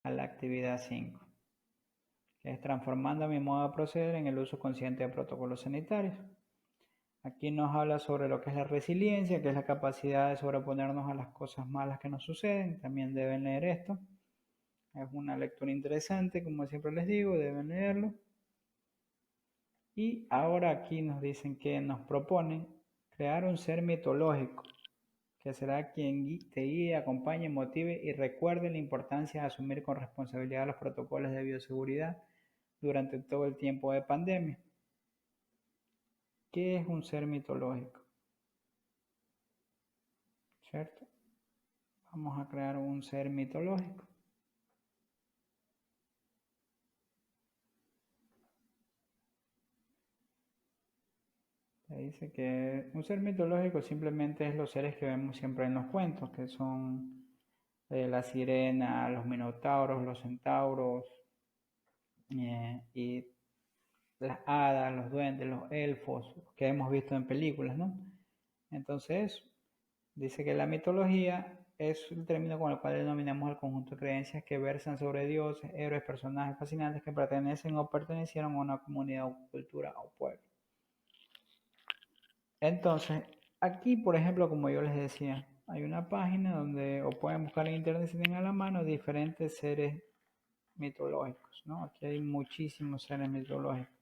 a la actividad 5, que es transformando mi modo de proceder en el uso consciente de protocolos sanitarios. Aquí nos habla sobre lo que es la resiliencia, que es la capacidad de sobreponernos a las cosas malas que nos suceden. También deben leer esto. Es una lectura interesante, como siempre les digo, deben leerlo. Y ahora aquí nos dicen que nos proponen crear un ser mitológico, que será quien te guíe, acompañe, motive y recuerde la importancia de asumir con responsabilidad los protocolos de bioseguridad durante todo el tiempo de pandemia. ¿Qué es un ser mitológico? ¿Cierto? Vamos a crear un ser mitológico. Dice que un ser mitológico simplemente es los seres que vemos siempre en los cuentos, que son la sirena, los minotauros, los centauros, y las hadas, los duendes, los elfos, que hemos visto en películas, ¿no? Entonces, dice que la mitología es el término con el cual denominamos el conjunto de creencias que versan sobre dioses, héroes, personajes fascinantes que pertenecen o pertenecieron a una comunidad, cultura o pueblo. Entonces, aquí, por ejemplo, como yo les decía, hay una página donde o pueden buscar en internet si tienen a la mano diferentes seres mitológicos, ¿no? Aquí hay muchísimos seres mitológicos.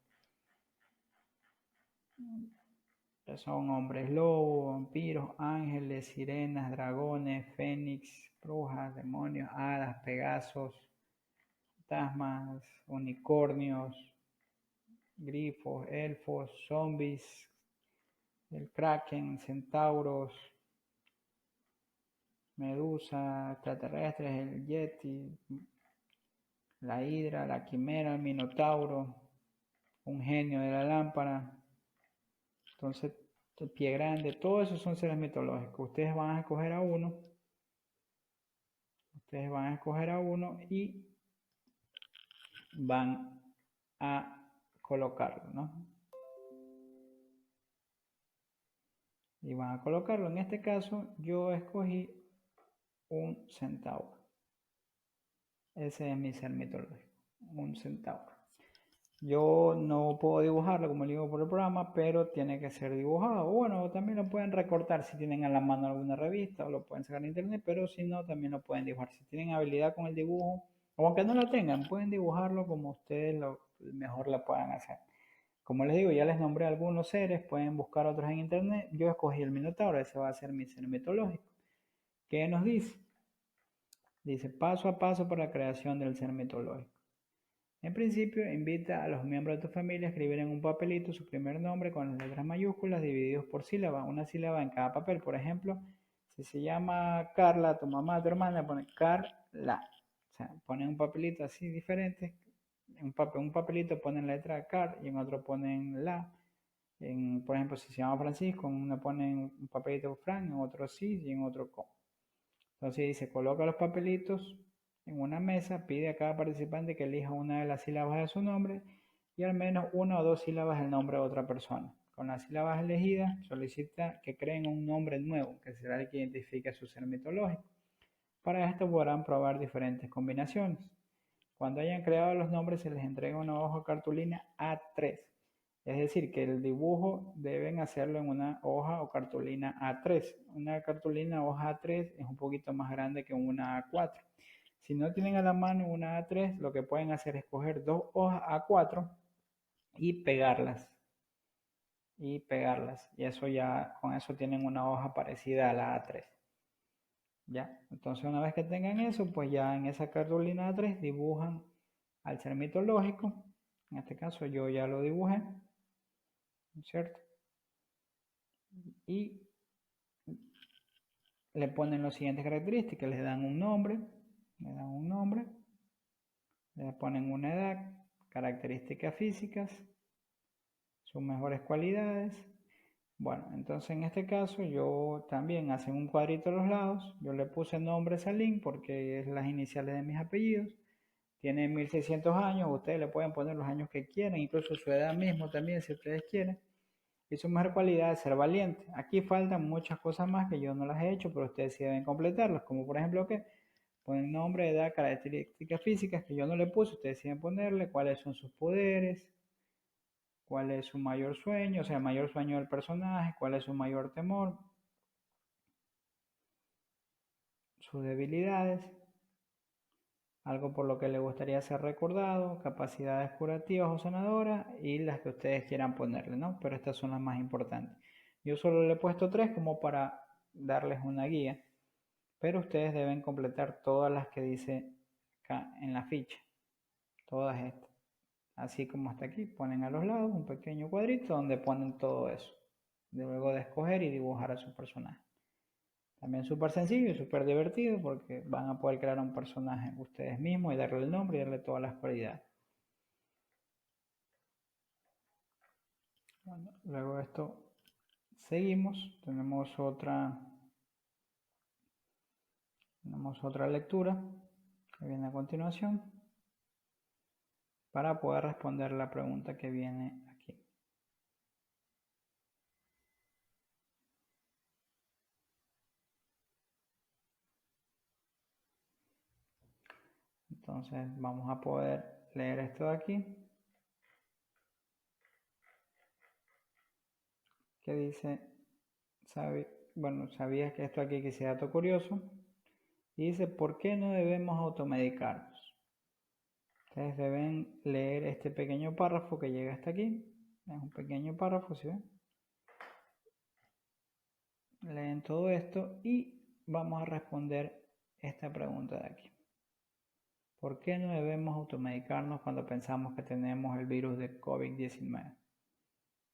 Que son hombres lobo, vampiros, ángeles, sirenas, dragones, fénix, brujas, demonios, hadas, pegasos, fantasmas, unicornios, grifos, elfos, zombies, el kraken, centauros, medusa, extraterrestres, el yeti, la hidra, la quimera, el minotauro, un genio de la lámpara. Entonces, el pie grande, todos esos son seres mitológicos. Ustedes van a escoger a uno. Ustedes van a escoger a uno y van a colocarlo, ¿no? Y van a colocarlo. En este caso, yo escogí un centauro. Ese es mi ser mitológico, un centauro. Yo no puedo dibujarlo como le digo por el programa, pero tiene que ser dibujado. Bueno, también lo pueden recortar si tienen a la mano alguna revista o lo pueden sacar en internet, pero si no, también lo pueden dibujar. Si tienen habilidad con el dibujo, o aunque no lo tengan, pueden dibujarlo como ustedes lo mejor la puedan hacer. Como les digo, ya les nombré algunos seres, pueden buscar otros en internet. Yo escogí el Minotauro, ese va a ser mi ser mitológico. ¿Qué nos dice? Dice paso a paso para la creación del ser mitológico. En principio, invita a los miembros de tu familia a escribir en un papelito su primer nombre con las letras mayúsculas divididos por sílaba, una sílaba en cada papel. Por ejemplo, si se llama Carla, tu mamá, tu hermana, pone Carla. O sea, ponen un papelito así diferente. En un papelito ponen la letra Car y en otro ponen la. Por ejemplo, si se llama Francisco, en uno ponen un papelito Fran, en otro sí y en otro con. Entonces dice, coloca los papelitos en una mesa, pide a cada participante que elija una de las sílabas de su nombre y al menos una o dos sílabas del nombre de otra persona. Con las sílabas elegidas, solicita que creen un nombre nuevo, que será el que identifique a su ser mitológico. Para esto podrán probar diferentes combinaciones. Cuando hayan creado los nombres, se les entrega una hoja cartulina A3. Es decir, que el dibujo deben hacerlo en una hoja o cartulina A3. Una cartulina hoja A3 es un poquito más grande que una A4. Si no tienen a la mano una A3, lo que pueden hacer es coger dos hojas A4 y pegarlas. Y pegarlas. Y eso ya, con eso tienen una hoja parecida a la A3. ¿Ya? Entonces una vez que tengan eso, pues ya en esa cartulina A3 dibujan al ser mitológico. En este caso yo ya lo dibujé, ¿cierto? Y le ponen las siguientes características, les dan un nombre, le ponen una edad, características físicas, sus mejores cualidades. Bueno, entonces en este caso yo también hacen un cuadrito a los lados, yo le puse nombre Salín porque es las iniciales de mis apellidos. Tiene 1600 años, ustedes le pueden poner los años que quieran, incluso su edad mismo también si ustedes quieren. Y su mejor cualidad es ser valiente. Aquí faltan muchas cosas más que yo no las he hecho, pero ustedes sí deben completarlas, como por ejemplo que Ponen nombre, edad, características físicas que yo no le puse, ustedes deciden ponerle cuáles son sus poderes, cuál es su mayor sueño, o sea, el mayor sueño del personaje, cuál es su mayor temor, sus debilidades, algo por lo que le gustaría ser recordado, capacidades curativas o sanadoras y las que ustedes quieran ponerle, ¿no? Pero estas son las más importantes. Yo solo le he puesto 3 como para darles una guía, pero ustedes deben completar todas las que dice acá en la ficha, todas estas. Así como hasta aquí, ponen a los lados un pequeño cuadrito donde ponen todo eso, luego de escoger y dibujar a su personaje. También súper sencillo y súper divertido porque van a poder crear un personaje ustedes mismos y darle el nombre y darle todas las cualidades. Bueno, luego de esto seguimos, tenemos otra lectura que viene a continuación para poder responder la pregunta que viene aquí. Entonces vamos a poder leer esto de aquí, que dice, sabías que esto aquí quise dato curioso, y dice, ¿por qué no debemos automedicarnos? Ustedes deben leer este pequeño párrafo que llega hasta aquí, es un pequeño párrafo, ¿sí ven? Leen todo esto y vamos a responder esta pregunta de aquí. ¿Por qué no debemos automedicarnos cuando pensamos que tenemos el virus de COVID-19?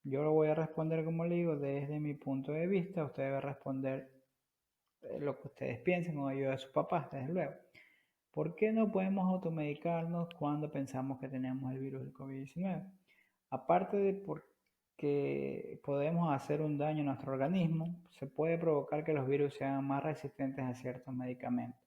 Yo lo voy a responder, como le digo, desde mi punto de vista. Usted debe responder lo que ustedes piensen con ayuda de sus papás, desde luego. ¿Por qué no podemos automedicarnos cuando pensamos que tenemos el virus del COVID-19? Aparte de porque podemos hacer un daño a nuestro organismo, se puede provocar que los virus sean más resistentes a ciertos medicamentos.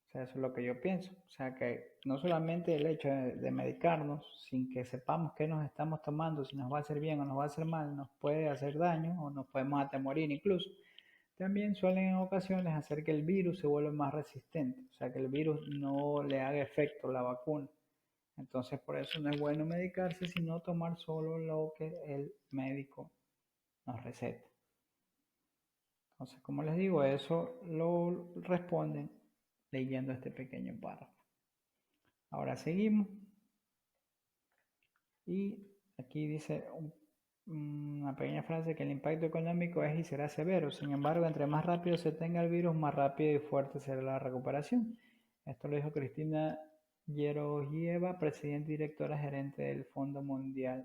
O sea, eso es lo que yo pienso. O sea, que no solamente el hecho de medicarnos sin que sepamos qué nos estamos tomando, si nos va a hacer bien o nos va a hacer mal, nos puede hacer daño o nos podemos hasta morir incluso. También suelen en ocasiones hacer que el virus se vuelva más resistente, o sea, que el virus no le haga efecto la vacuna. Entonces, por eso no es bueno medicarse, sino tomar solo lo que el médico nos receta. Entonces, como les digo, eso lo responden leyendo este pequeño párrafo. Ahora seguimos. Y aquí dice una pequeña frase que el impacto económico es y será severo. Sin embargo, entre más rápido se tenga el virus, más rápido y fuerte será la recuperación. Esto lo dijo Cristina Georgieva, presidenta y directora gerente del Fondo Monetario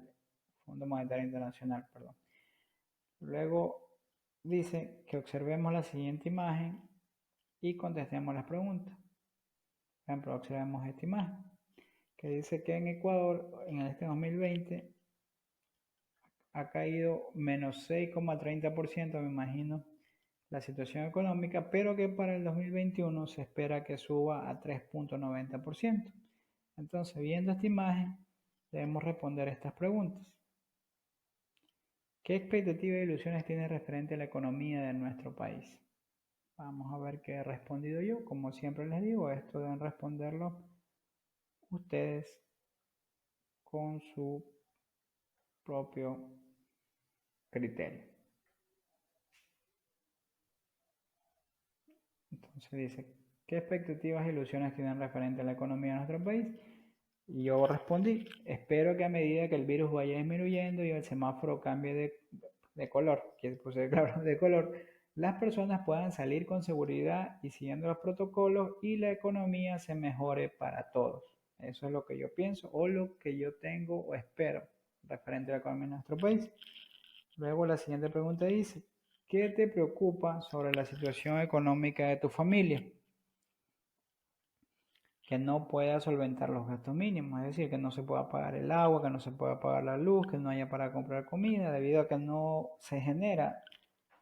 Internacional, perdón. Luego dice que observemos la siguiente imagen y contestemos las preguntas. Por ejemplo, observemos esta imagen que dice que en Ecuador en este 2020 ha caído menos 6,30%, me imagino, la situación económica, pero que para el 2021 se espera que suba a 3,90%. Entonces, viendo esta imagen, debemos responder estas preguntas. ¿Qué expectativas e ilusiones tiene referente a la economía de nuestro país? Vamos a ver qué he respondido yo. Como siempre les digo, esto deben responderlo ustedes con su propio criterio. Entonces dice, ¿qué expectativas e ilusiones tienen referente a la economía de nuestro país? Y yo respondí, espero que a medida que el virus vaya disminuyendo y el semáforo cambie de color, que puse claro, de color, las personas puedan salir con seguridad y siguiendo los protocolos y la economía se mejore para todos. Eso es lo que yo pienso o lo que yo tengo o espero referente a la economía de nuestro país. Luego la siguiente pregunta dice, ¿qué te preocupa sobre la situación económica de tu familia? Que no pueda solventar los gastos mínimos, es decir, que no se pueda pagar el agua, que no se pueda pagar la luz, que no haya para comprar comida, debido a que no se genera,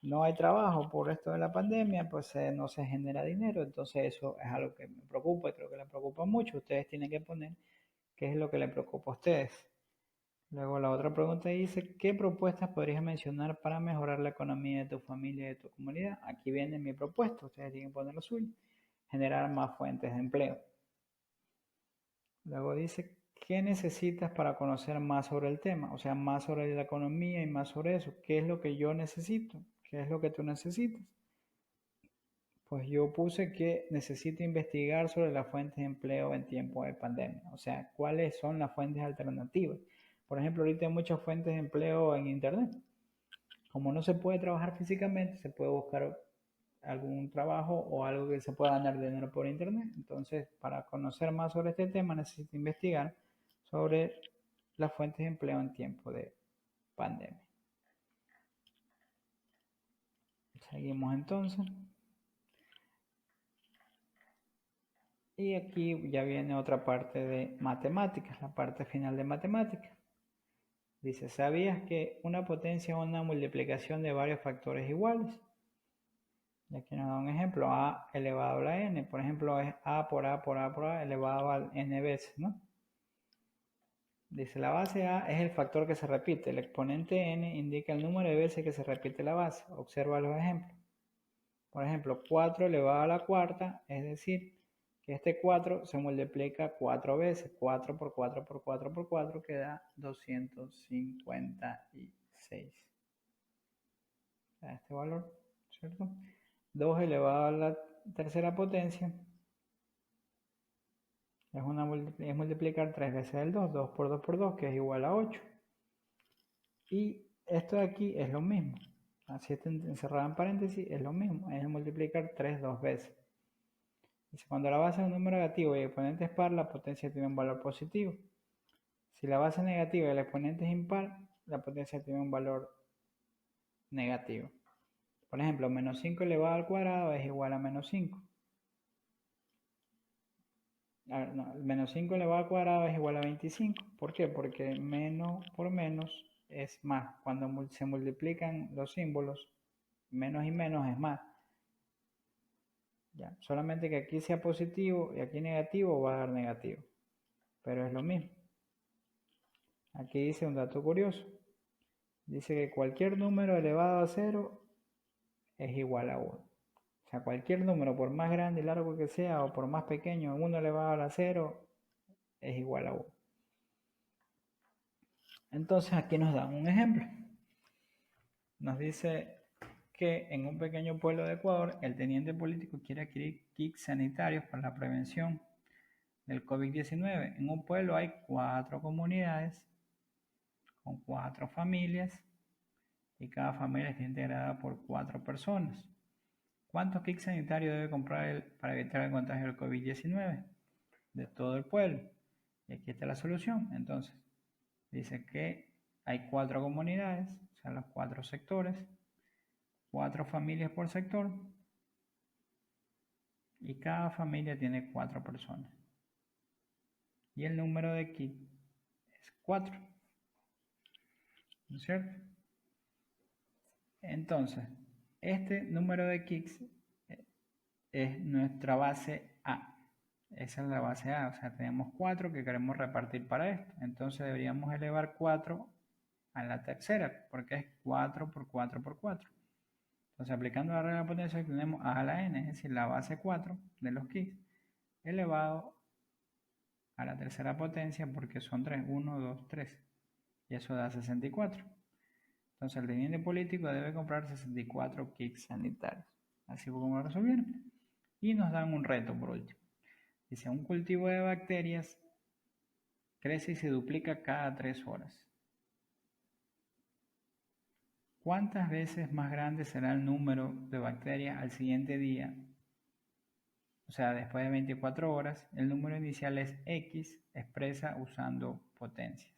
no hay trabajo por esto de la pandemia, pues no se genera dinero, entonces eso es algo que me preocupa y creo que le preocupa mucho. Ustedes tienen que poner qué es lo que le preocupa a ustedes. Luego la otra pregunta dice, ¿qué propuestas podrías mencionar para mejorar la economía de tu familia y de tu comunidad? Aquí viene mi propuesta, ustedes tienen que poner lo suyo. generar más fuentes de empleo. Luego dice, ¿qué necesitas para conocer más sobre el tema? O sea, más sobre la economía y más sobre eso. ¿Qué es lo que yo necesito? ¿Qué es lo que tú necesitas? Pues yo puse que necesito investigar sobre las fuentes de empleo en tiempo de pandemia. O sea, ¿cuáles son las fuentes alternativas? Por ejemplo, ahorita hay muchas fuentes de empleo en Internet. Como no se puede trabajar físicamente, se puede buscar algún trabajo o algo que se pueda ganar dinero por Internet. Entonces, para conocer más sobre este tema, necesito investigar sobre las fuentes de empleo en tiempo de pandemia. Seguimos entonces. Y aquí ya viene otra parte de matemáticas, la parte final de matemáticas. Dice, ¿sabías que una potencia es una multiplicación de varios factores iguales? Y aquí nos da un ejemplo, a elevado a la n. Por ejemplo, es a por a por a por a elevado a n veces, ¿no? Dice, la base a es el factor que se repite. El exponente n indica el número de veces que se repite la base. Observa los ejemplos. Por ejemplo, 4 elevado a la cuarta, es decir, que este 4 se multiplica 4 veces. 4 por 4 por 4 por 4 queda 256. Este valor, ¿cierto? 2 elevado a la tercera potencia es multiplicar 3 veces el 2. 2 por 2 por 2, que es igual a 8. Y esto de aquí es lo mismo. Así está encerrado en paréntesis, es lo mismo. Es multiplicar 3 dos veces. Dice, cuando la base es un número negativo y el exponente es par, la potencia tiene un valor positivo. Si la base es negativa y el exponente es impar, la potencia tiene un valor negativo. Por ejemplo, menos 5 elevado al cuadrado es igual a menos 5. No, menos 5 elevado al cuadrado es igual a 25. ¿Por qué? Porque menos por menos es más. Cuando se multiplican los símbolos, menos y menos es más. Ya, solamente que aquí sea positivo y aquí negativo va a dar negativo. Pero es lo mismo. Aquí dice un dato curioso. Dice que cualquier número elevado a 0 es igual a 1. O sea, cualquier número, por más grande y largo que sea, o por más pequeño, 1 elevado a 0 es igual a 1. Entonces aquí nos dan un ejemplo. Nos dice que en un pequeño pueblo de Ecuador, el teniente político quiere adquirir kits sanitarios para la prevención del COVID-19. En un pueblo hay 4 comunidades con 4 familias y cada familia está integrada por 4 personas. ¿Cuántos kits sanitarios debe comprar él para evitar el contagio del COVID-19? De todo el pueblo. Y aquí está la solución. Entonces, dice que hay 4 comunidades, o sea, los 4 sectores, 4 familias por sector, y cada familia tiene 4 personas. Y el número de kits es 4. ¿No es cierto? Entonces, este número de kits es nuestra base A. Esa es la base A, o sea, tenemos 4 que queremos repartir para esto. Entonces deberíamos elevar 4 a la tercera, porque es 4 por 4 por 4. Entonces, aplicando la regla de potencia, tenemos a la n, es decir, la base 4 de los kits, elevado a la tercera potencia, porque son 3, 1, 2, 3. Y eso da 64. Entonces, el teniente político debe comprar 64 kits sanitarios. Así fue como lo resolvieron. Y nos dan un reto por último. Dice, un cultivo de bacterias crece y se duplica cada 3 horas. ¿Cuántas veces más grande será el número de bacterias al siguiente día? O sea, después de 24 horas, el número inicial es X, expresa usando potencias.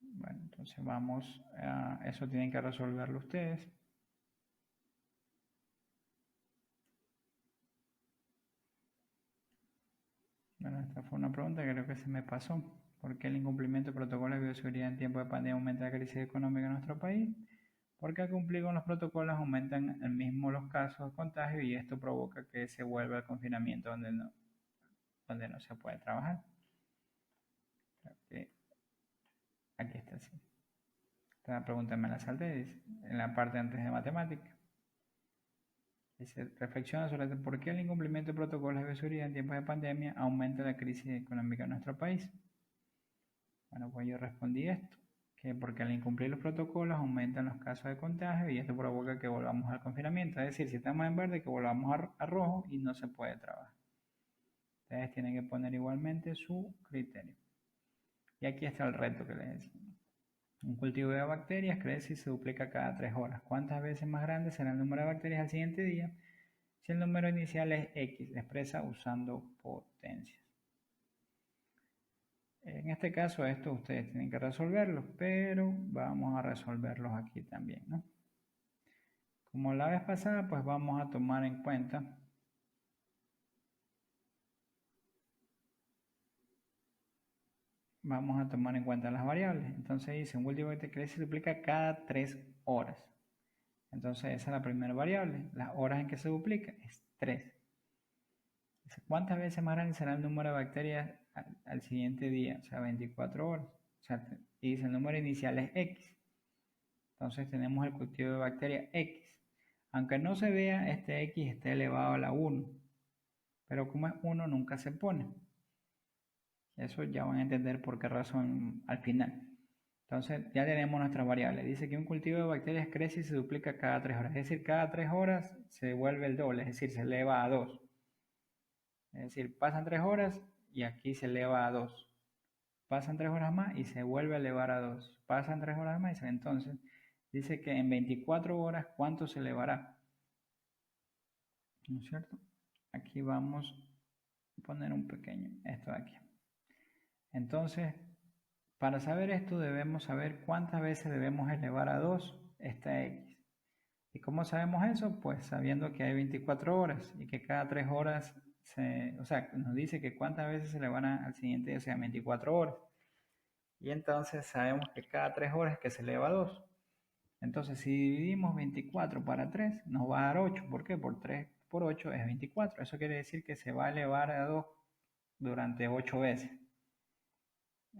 Bueno, entonces vamos a... Eso tienen que resolverlo ustedes. Bueno, esta fue una pregunta que creo que se me pasó. ¿Por qué el incumplimiento de protocolos de bioseguridad en tiempo de pandemia aumenta la crisis económica en nuestro país? Porque al cumplir con los protocolos aumentan el mismo los casos de contagio y esto provoca que se vuelva al confinamiento donde no se puede trabajar. Aquí está así. Esta pregunta me la salté en la parte antes de matemática. Dice, reflexiona sobre por qué el incumplimiento de protocolos de bioseguridad en tiempos de pandemia aumenta la crisis económica en nuestro país. Bueno, pues yo respondí esto, que porque al incumplir los protocolos aumentan los casos de contagio y esto provoca que volvamos al confinamiento. Es decir, si estamos en verde, que volvamos a rojo y no se puede trabajar. Ustedes tienen que poner igualmente su criterio. Y aquí está el reto que les decía. Un cultivo de bacterias crece y se duplica cada 3 horas. ¿Cuántas veces más grande será el número de bacterias al siguiente día? Si el número inicial es X, se expresa usando potencias. En este caso, esto ustedes tienen que resolverlo, pero vamos a resolverlos aquí también, ¿no? Como la vez pasada, pues vamos a tomar en cuenta las variables. Entonces dice, un cultivo que crece y duplica cada 3 horas. Entonces esa es la primera variable. Las horas en que se duplica es 3. ¿Cuántas veces más grande será el número de bacterias al siguiente día? O sea, 24 horas. O sea, y dice el número inicial es X. Entonces tenemos el cultivo de bacterias X. Aunque no se vea, este X está elevado a la 1. Pero como es 1, nunca se pone. Eso ya van a entender por qué razón al final. Entonces ya tenemos nuestra variable. Dice que un cultivo de bacterias crece y se duplica cada 3 horas. Es decir, cada 3 horas se devuelve el doble. Es decir, se eleva a 2. Es decir, pasan 3 horas y aquí se eleva a 2. Pasan 3 horas más y se vuelve a elevar a 2. Pasan 3 horas más y entonces dice que en 24 horas, ¿cuánto se elevará? ¿No es cierto? Aquí vamos a poner un pequeño, esto de aquí. Entonces, para saber esto debemos saber cuántas veces debemos elevar a 2 esta X. ¿Y cómo sabemos eso? Pues sabiendo que hay 24 horas y que cada 3 horas, o sea, nos dice que cuántas veces se elevará al siguiente día, o sea, 24 horas. Y entonces sabemos que cada 3 horas es que se eleva a 2. Entonces, si dividimos 24 para 3, nos va a dar 8. ¿Por qué? Por 3 por 8 es 24. Eso quiere decir que se va a elevar a 2 durante 8 veces.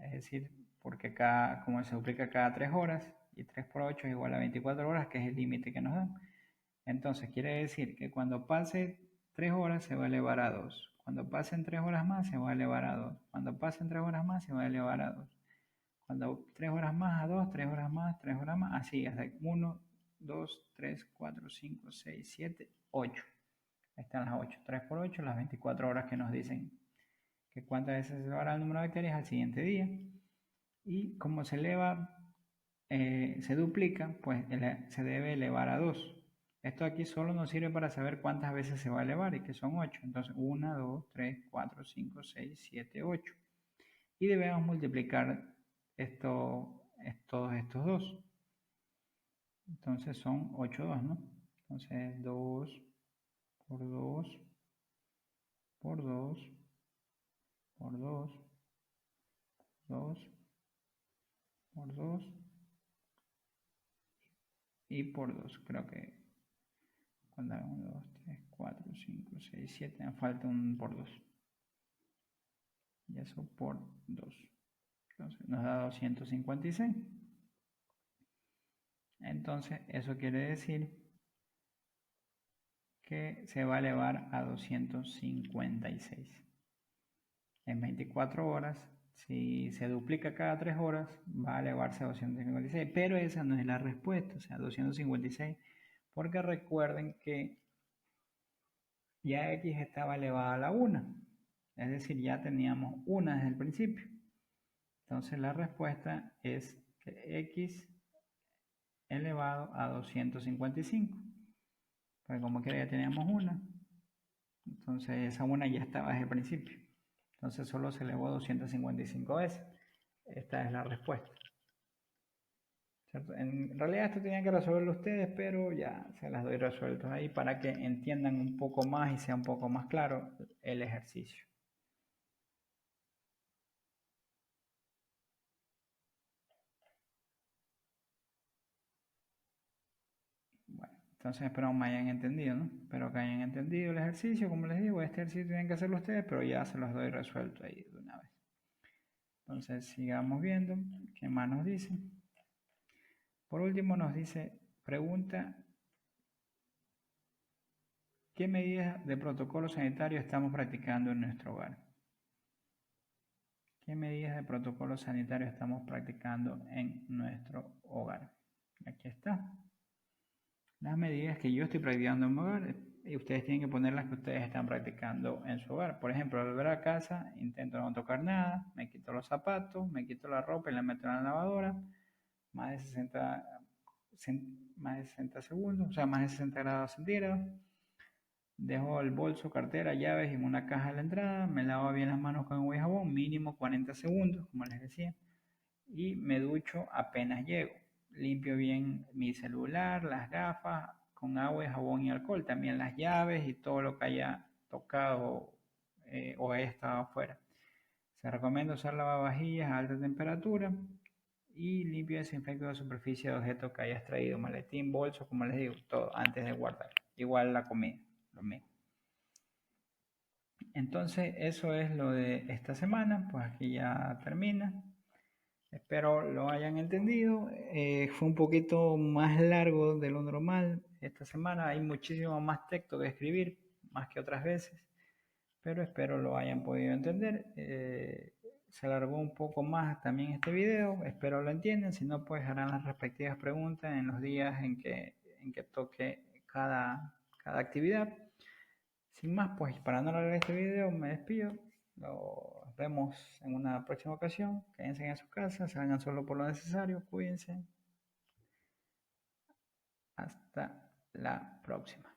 Es decir, porque como se duplica cada 3 horas, y 3 por 8 es igual a 24 horas, que es el límite que nos dan. Entonces, quiere decir que cuando pase 3 horas se va a elevar a 2. Cuando pasen 3 horas más se va a elevar a 2. Cuando pasen 3 horas más se va a elevar a 2. Cuando 3 horas más a 2, 3 horas más, 3 horas más, así, hasta 1, 2, 3, 4, 5, 6, 7, 8. Ahí están las 8. 3 por 8, las 24 horas que nos dicen que cuántas veces se elevará el número de bacterias al siguiente día. Y como se eleva, se duplica, pues se debe elevar a 2. Esto aquí solo nos sirve para saber cuántas veces se va a elevar y que son 8. Entonces 1, 2, 3, 4, 5, 6, 7, 8. Y debemos multiplicar todos estos 2. Entonces son 8, 2, ¿no? Entonces 2 por 2 por 2 por 2 2 por 2 y por 2. Creo que cuando 1, 2, 3, 4, 5, 6, 7, me falta un por 2. Y eso por 2. Entonces nos da 256. Entonces eso quiere decir que se va a elevar a 256. En 24 horas, si se duplica cada 3 horas, va a elevarse a 256. Pero esa no es la respuesta, o sea, 256. Porque recuerden que ya X estaba elevada a la 1. Es decir, ya teníamos 1 desde el principio. Entonces la respuesta es que X elevado a 255. Pues como que ya teníamos 1. Entonces esa 1 ya estaba desde el principio. Entonces solo se elevó 255 veces. Esta es la respuesta. ¿Cierto? En realidad esto tenían que resolverlo ustedes, pero ya se las doy resueltos ahí para que entiendan un poco más y sea un poco más claro el ejercicio. Bueno, entonces espero me hayan entendido, ¿no? Espero que hayan entendido el ejercicio. Como les digo, este ejercicio tienen que hacerlo ustedes, pero ya se los doy resuelto ahí de una vez. Entonces sigamos viendo qué más nos dice. Por último nos dice, pregunta ¿Qué medidas de protocolo sanitario estamos practicando en nuestro hogar? ¿Qué medidas de protocolo sanitario estamos practicando en nuestro hogar? Aquí está. Las medidas que yo estoy practicando en mi hogar y ustedes tienen que poner las que ustedes están practicando en su hogar. Por ejemplo, al volver a casa intento no tocar nada, me quito los zapatos, me quito la ropa y la meto en la lavadora, más de 60 segundos, o sea, más de 60 grados centígrados. Dejo el bolso, cartera, llaves en una caja a la entrada, me lavo bien las manos con agua y jabón, mínimo 40 segundos, como les decía, y me ducho apenas llego. Limpio bien mi celular, las gafas, con agua, jabón y alcohol, también las llaves y todo lo que haya tocado o haya estado afuera. Se recomienda usar lavavajillas a alta temperatura y limpio y desinfecto la superficie de objetos que hayas traído, maletín, bolso, como les digo, todo antes de guardar. Igual la comida, lo mismo. Entonces eso es lo de esta semana, pues aquí ya termina. Espero lo hayan entendido. Fue un poquito más largo de lo normal. Esta semana hay muchísimo más texto que escribir, más que otras veces, pero espero lo hayan podido entender. Se alargó un poco más también este video, espero lo entiendan. Si no, pues harán las respectivas preguntas en los días en que toque cada actividad. Sin más, pues para no alargar este video, me despido. Nos vemos en una próxima ocasión. Quédense en sus casas, salgan solo por lo necesario, cuídense. Hasta la próxima.